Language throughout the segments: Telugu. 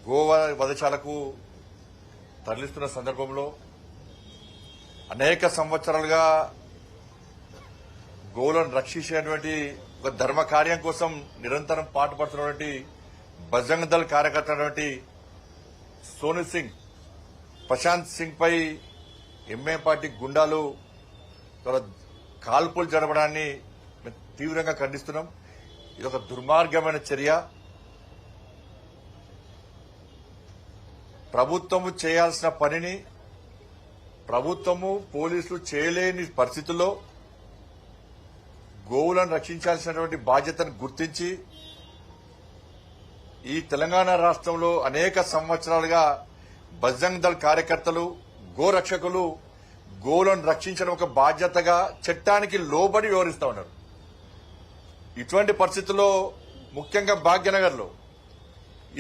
గోవా వధశాలకు తరలిస్తున్న సందర్భంలో అనేక సంవత్సరాలుగా గోవులను రక్షించేటువంటి ఒక ధర్మ కార్యం కోసం నిరంతరం పాటుపడుతున్నటువంటి బజరంగ్ దళ్ కార్యకర్త Sonu Singh Prashanth Singh pi m a party గుండాలు కాల్పులు జరపడాన్ని మేము తీవ్రంగా ఖండిస్తున్నాం. ఇది ఒక దుర్మార్గమైన చర్య. ప్రభుత్వము చేయాల్సిన పనిని ప్రభుత్వము పోలీసులు చేయలేని పరిస్థితుల్లో గోవులను రక్షించాల్సినటువంటి బాధ్యతను గుర్తించి ఈ తెలంగాణ రాష్ట్రంలో అనేక సంవత్సరాలుగా బజరంగ్ దళ్ కార్యకర్తలు గోరక్షకులు గోవులను రక్షించడం ఒక బాధ్యతగా చట్టానికి లోబడి వ్యవహరిస్తా ఉన్నారు. ఇటువంటి పరిస్థితుల్లో ముఖ్యంగా భాగ్యనగర్ లో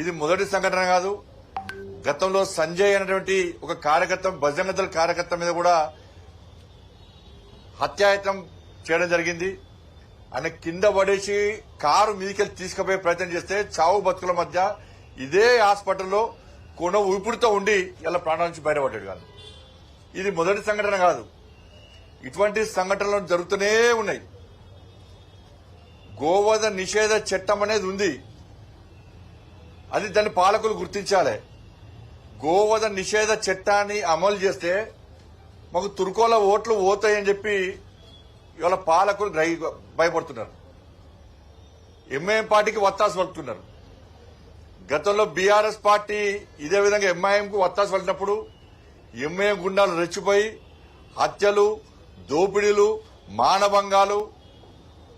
ఇది మొదటి సంఘటన కాదు. గతంలో సంజయ్ అనేటువంటి ఒక కార్యకర్త బజరంగ్ దళ్ కార్యకర్త మీద కూడా హత్యాయత్నం చేయడం జరిగింది. ఆయన కింద పడేసి కారు మీదికెళ్ళి తీసుకుపోయే ప్రయత్నం చేస్తే చావు బతుకుల మధ్య ఇదే హాస్పిటల్లో కొన ఊపిరితో ఉండి ఇలా ప్రాణాల నుంచి బయటపడ్డాడు కాదు. ఇది మొదటి సంఘటన కాదు. ఇటువంటి సంఘటనలు జరుగుతూనే ఉన్నాయి. గోవధ నిషేధ చట్టం అనేది ఉంది. అది దాన్ని పాలకులు గుర్తించాలి. గోవధ నిషేధ చట్టాన్ని అమలు చేస్తే మాకు తుర్కోల ఓట్లు పోతాయని చెప్పి ఇవాళ పాలకులు భయపడుతున్నారు. ఎంఐఎం పార్టీకి వత్తాసు పలుకుతున్నారు. గతంలో బీఆర్ఎస్ పార్టీ ఇదే విధంగా ఎంఐఎంకు వత్తాసు పలికినప్పుడు ఎంఐఎం గుండాలు రెచ్చిపోయి హత్యలు, దోపిడీలు, మానభంగాలు,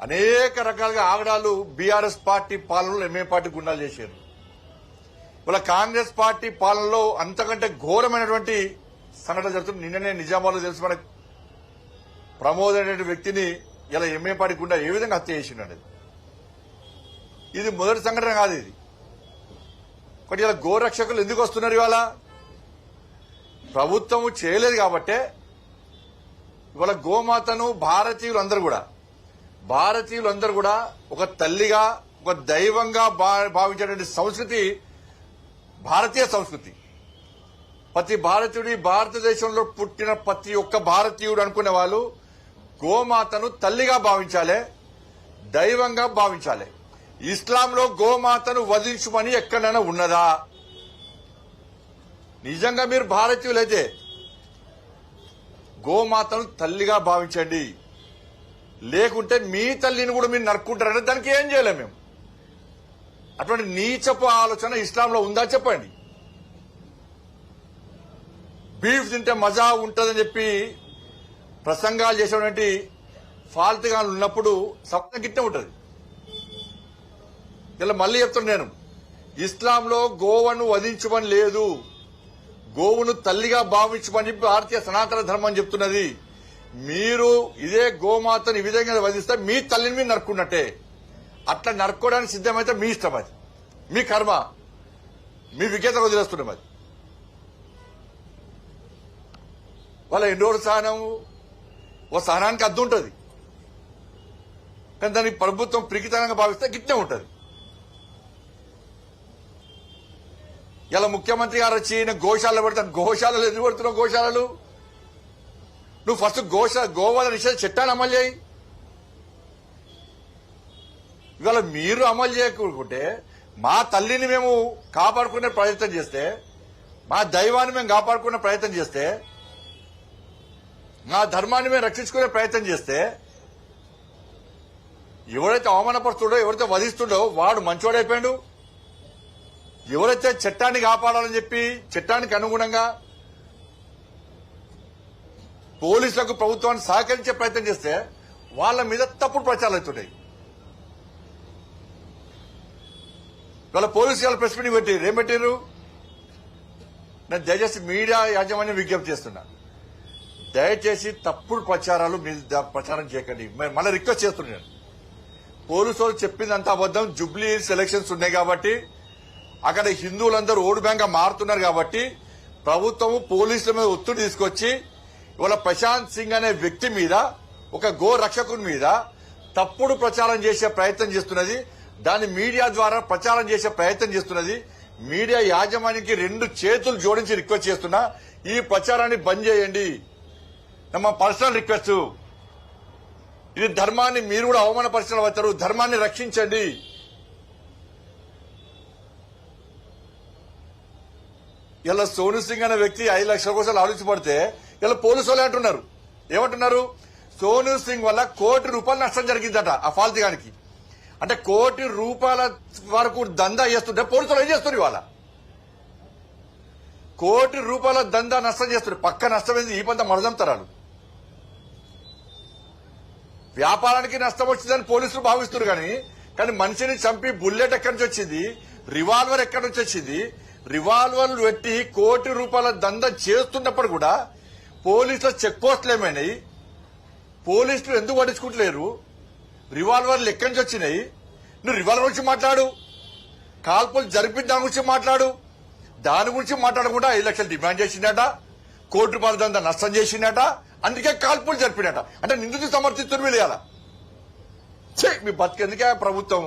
అనేక రకాలుగా ఆగడాలు బీఆర్ఎస్ పార్టీ పాలనలో ఎంఐఎం పార్టీ గుండాలు చేశారు. ఇవాళ కాంగ్రెస్ పార్టీ పాలనలో అంతకంటే ఘోరమైనటువంటి సంఘటన జరుగుతుంది. నిన్ననే నిజామాబాద్లో తెలుసు మనకు ప్రమోద్ అనే వ్యక్తిని ఇలా ఎంఐఎం పార్టీ గుండా ఏ విధంగా హత్య చేసిండనేది. ఇది మొదటి సంఘటన కాదు. ఇది ఒకటి. ఇలా గోరక్షకులు ఎందుకు వస్తున్నారు? ఇవాళ ప్రభుత్వము చేయలేదు కాబట్టే ఇవాళ గోమాతను భారతీయులందరూ కూడా ఒక తల్లిగా, ఒక దైవంగా భావించేటువంటి సంస్కృతి భారతీయ సంస్కృతి. ప్రతి భారతీయుడి, భారతదేశంలో పుట్టిన ప్రతి ఒక్క భారతీయుడు అనుకునే వాళ్ళు గోమాతను తల్లిగా భావించాలి, దైవంగా భావించాలి. ఇస్లాంలో గోమాతను వధించమని ఎక్కడైనా ఉన్నదా? నిజంగా మీరు భారతీయులైతే గోమాతను తల్లిగా భావించండి. లేకుంటే మీ తల్లిని కూడా మీరు నరుక్కుంటారంటే దానికి ఏం చేయలేము మేము. అటువంటి నీచపు ఆలోచన ఇస్లాంలో ఉందా చెప్పండి. బీఫ్ తింటే మజా ఉంటుందని చెప్పి ప్రసంగాలు చేసేటువంటి ఫాల్తుగా ఉన్నప్పుడు సప్తం గిట్టే ఉంటుంది. ఇలా మళ్ళీ చెప్తున్నా నేను, ఇస్లాంలో గోవును వధించమని లేదు, గోవును తల్లిగా భావించమని చెప్పి భారతీయ సనాతన ధర్మం చెప్తున్నది. మీరు ఇదే గోమాతను ఈ విధంగా వధిస్తే మీ తల్లిని మీరు నరుక్కున్నట్టే. అట్లా నరుక్కోవడానికి సిద్ధమైతే మీ ఇష్టం, అది మీ కర్మ, మీ విజ్ఞత వదిలేస్తున్నాం. అది వాళ్ళ ఎన్ని రోజుల సహనం, ఓ సహనానికి అద్దు ఉంటుంది. కానీ దాన్ని ప్రభుత్వం ప్రికితనంగా భావిస్తే గిట్టే ఉంటుంది. ఇలా ముఖ్యమంత్రి గారు వచ్చి గోశాలలో పెడతాను. గోశాలలు ఎందుకు పెడుతున్నావు? గోశాలలు నువ్వు ఫస్ట్ గోవధ నిషేధ చట్టాన్ని అమలు చేయి. ఇవాళ మీరు అమలు చేయకుంటే మా తల్లిని మేము కాపాడుకునే ప్రయత్నం చేస్తే, మా దైవాన్ని మేము కాపాడుకునే ప్రయత్నం చేస్తే, మా ధర్మాన్ని మేము రక్షించుకునే ప్రయత్నం చేస్తే, ఎవరైతే అవమానపరుస్తుండో, ఎవరైతే వధిస్తుండో వాడు మంచోడైపోయాడు. ఎవరైతే చట్టాన్ని కాపాడాలని చెప్పి చట్టానికి అనుగుణంగా పోలీసులకు ప్రభుత్వాన్ని సహకరించే ప్రయత్నం చేస్తే వాళ్ళ మీద తప్పుడు ప్రచారాలు అవుతుంటాయి. వాళ్ళ పోలీసు ప్రెస్ మీటింగ్ పెట్టారు. ఏం పెట్టారు? నేను దయచేసి మీడియా యాజమాన్యం విజ్ఞప్తి చేస్తున్నా, దయచేసి తప్పుడు ప్రచారాలు మీరు ప్రచారం చేయకండి. మళ్ళీ రిక్వెస్ట్ చేస్తున్నాను. పోలీసు వాళ్ళు చెప్పిందంతా అబద్దం. జూబ్లీ ఎలక్షన్స్ ఉన్నాయి కాబట్టి అక్కడ హిందువులందరూ ఓటు బ్యాంక్ గా మారుతున్నారు కాబట్టి ప్రభుత్వము పోలీసుల మీద ఒత్తిడి తీసుకొచ్చి ఇవాళ ప్రశాంత్ సింగ్ అనే వ్యక్తి మీద, ఒక గో రక్షకుని మీద తప్పుడు ప్రచారం చేసే ప్రయత్నం చేస్తున్నది. దాన్ని మీడియా ద్వారా ప్రచారం చేసే ప్రయత్నం చేస్తున్నది. మీడియా యాజమాన్యానికి 2 చేతులు జోడించి రిక్వెస్ట్ చేస్తున్నా, ఈ ప్రచారాన్ని బంద్ చేయండి. మా పర్సనల్ రిక్వెస్ట్. ఇది ధర్మాన్ని మీరు కూడా అవమానపరిచిన వచ్చారు. ధర్మాన్ని రక్షించండి. ఇలా సోను సింగ్ అనే వ్యక్తి 5 లక్షల కోసం ఆలోచించబడితే ఇలా పోలీసు వాళ్ళే అంటున్నారు. ఏమంటున్నారు? సోను సింగ్ వల్ల ₹1 కోటి నష్టం జరిగిందట ఆ ఫాల్తిగానికి. అంటే ₹1 కోటి వరకు దందా చేస్తుంటే పోలీసులు ఏం చేస్తారు? ఇవాళ ₹1 కోటి దందా నష్టం చేస్తారు. పక్క నష్టం ఏంది? ఈ పంత మరదంతరాలు. వ్యాపారానికి నష్టం వచ్చిందని పోలీసులు భావిస్తున్నారు. కానీ మనిషిని చంపి బుల్లెట్ ఎక్కడి నుంచి వచ్చింది? రివాల్వర్ ఎక్కడి నుంచి వచ్చింది? రివాల్వర్లు పెట్టి ₹1 కోటి దందా చేస్తున్నప్పుడు కూడా పోలీసుల చెక్ పోస్టులు ఏమైనాయి? పోలీసులు ఎందుకు పట్టించుకుంటలేరు? రివాల్వర్లు ఎక్కడి నుంచి వచ్చినాయి? నువ్వు రివాల్వర్ గురించి మాట్లాడు, కాల్పులు జరిపిన దాని గురించి మాట్లాడు. దాని గురించి మాట్లాడకుండా 5 లక్షలు డిమాండ్ చేసిందట, ₹1 కోటి దందా నష్టం చేసిందట, అందుకే కాల్పులు జరిపినట. అంటే నిందితులు సమర్థిస్తున్నారు వీళ్ళు. మీ బతికెందుకే ప్రభుత్వం?